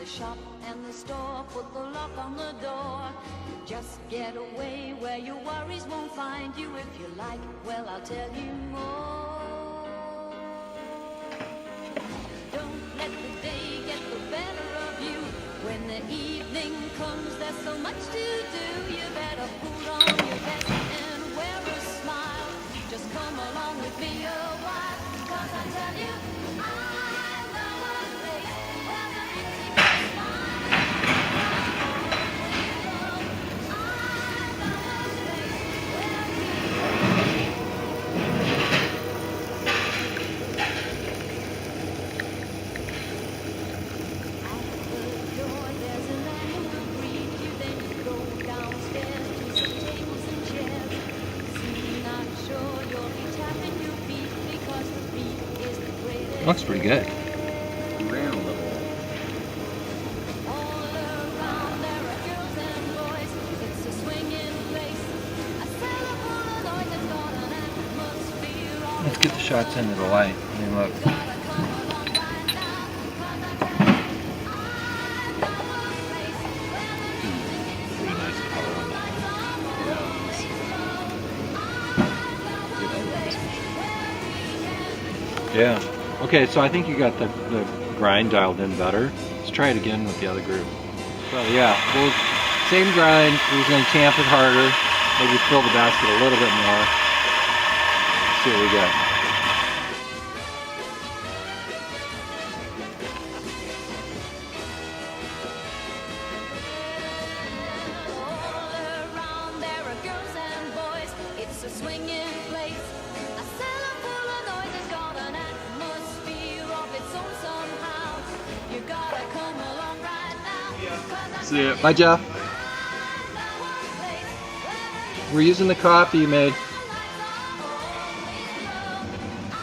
the shop and the store, put the lock on the door. Just get away where your worries won't find you. If you like, well, I'll tell you more. Don't let the day get the better of you. When the evening comes, there's so much to do. You better put on your best and wear a smile. Just come along with me a while, 'cause I tell you, I know a place where the easy can smile. Looks pretty good. Ran a little. Let's get the shots into the light. I mean, look. Pretty nice color on that. Yeah. Okay, so I think you got the grind dialed in better. Let's try it again with the other group. So yeah, same grind. We're just going to tamp it harder. Maybe fill the basket a little bit more. Let's see what we get. See ya. Bye, Jeff. We're using the coffee you made.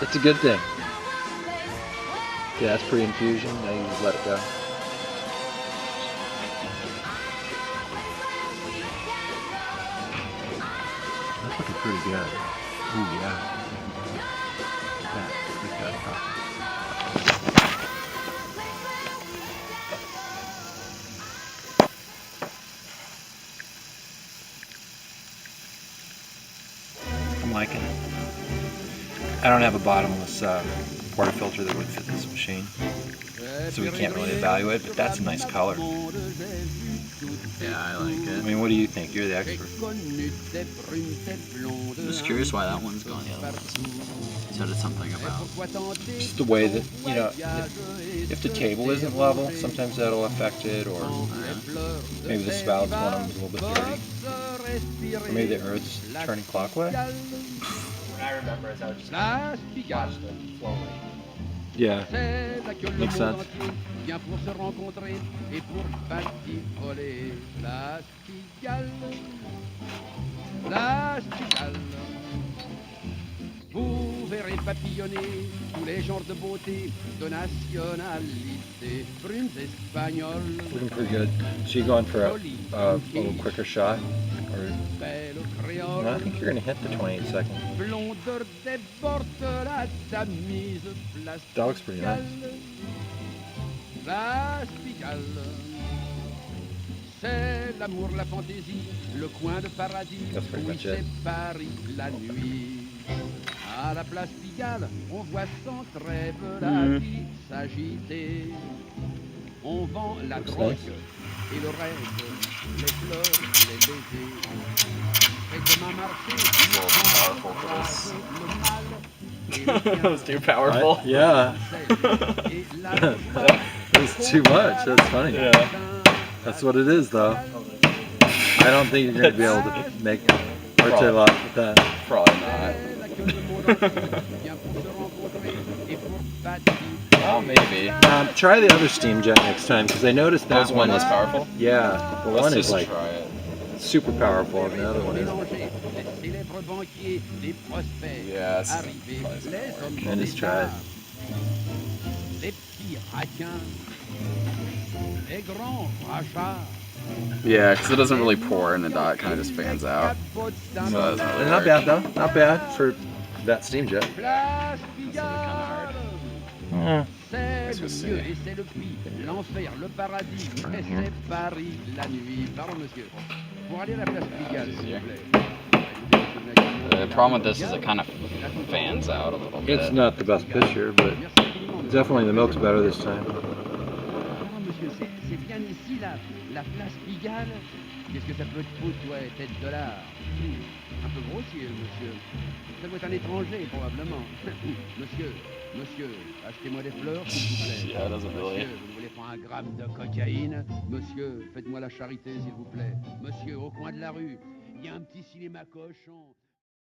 It's a good thing. Yeah, that's pre-infusion. Now you just let it go. That's looking pretty good. Ooh, yeah. Look at that coffee. I'm liking it. I don't have a bottomless portafilter that would fit this machine, so we can't really evaluate, but that's a nice color. Yeah, I like it. I mean, what do you think? You're the expert. I'm just curious why that one's going the other way. You said it's something about... Just the way that, you know, if the table isn't level, sometimes that'll affect it, or maybe the spout's one of them's a little bit dirty. Or maybe the earth's turning clockwise. When I remember it, I would just watch the flow rate. Yeah, makes sense. Vous verrez papillonner tous les genres de beauté, de nationalité, brunes espagnoles. Looking pretty good. So you going for a little quicker shot? Or, no, I think you're going to hit the 28 seconds. That looks pretty nice. C'est l'amour, la fantaisie, le coin de paradis où il sépare la nuit. À la place Pigalle, on voit sans trêve la vie s'agiter. On vend la drogue et le rêve, les fleurs, les baisers. Et demain marcher, That was too powerful. Yeah. It's too much. That's funny. Yeah. That's what it is, though. I don't think you're going to be able to make Orte-lot with that. Probably not. Oh, maybe. Try the other steam jet next time, because I noticed that That's one less powerful? Yeah, the Let's one just is like try it. super powerful, and the other one isn't. Yeah, it's probably And just try it. Yeah, because it doesn't really pour and the dot kind of just fans out. So it doesn't really Not work. bad, though. Not bad for that steam jet. It's kind of hard. Yeah. c'est le Qu'est-ce que mieux c'est? et c'est le prix. L'enfer, le paradis, et c'est Paris la nuit. Pardon, monsieur. Pour aller à la place Pigalle, s'il vous plaît. The problem with this is it kind of fans out a little bit. It's not the best picture, but definitely the milk's better this time. Pardon, monsieur, c'est bien ici, la place Pigalle. Qu'est-ce que ça peut te foutre, toi, tête de l'art? Un peu grossier, monsieur. Ça doit être un étranger, probablement. Monsieur, achetez-moi des fleurs, s'il vous plaît. Yeah, it doesn't really. Monsieur, vous ne voulez pas un gramme de cocaïne? Monsieur, faites-moi la charité, s'il vous plaît. Monsieur, au coin de la rue, il y a un petit cinéma cochon.